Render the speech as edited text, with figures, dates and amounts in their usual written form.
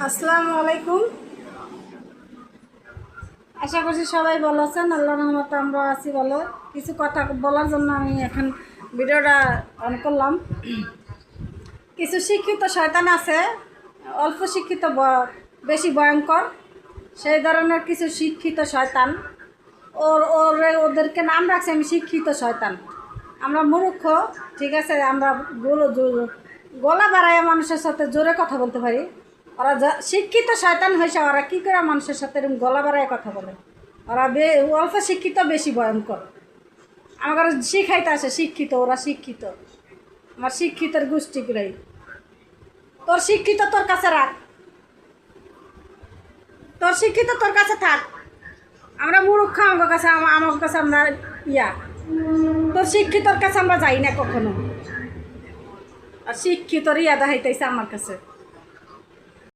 আসসালামু আলাইকুম। আশা করছি সবাই ভালো আছেন। আল্লাহর রহমতে আমরা আছি ভালো। কিছু কথা বলার জন্য আমি এখন ভিডিওটা অন করলাম। কিছু শিক্ষিত শয়তান আছে, অল্প শিক্ষিত বেশি ভয়ঙ্কর, সেই ধরনের কিছু শিক্ষিত শয়তান। ওদেরকে নাম রাখছি আমি শিক্ষিত শয়তান। আমরা মূর্খ, ঠিক আছে, আমরা গলা বাড়াইয়া মানুষের সাথে জোরে কথা বলতে পারি। ওরা শিক্ষিত শয়তান হয়েছে, ওরা কী করে মানুষের সাথে এরকম গলা বাড়াইয়া কথা বলে? ওরা অল্প শিক্ষিত বেশি ভয়ঙ্কর। আমার শিখাইতে আসে শিক্ষিত, ওরা শিক্ষিত, আমার শিক্ষিতের গোষ্ঠীগুলাই। তোর শিক্ষিত তোর কাছে রাখ, তোর শিক্ষিত তোর কাছে থাক। আমরা মূর্খ, আমার কাছে আমরা তোর শিক্ষিতর কাছে আমরা যাই না কখনো। আর শিক্ষিতর দেখাইতেছে আমার কাছে।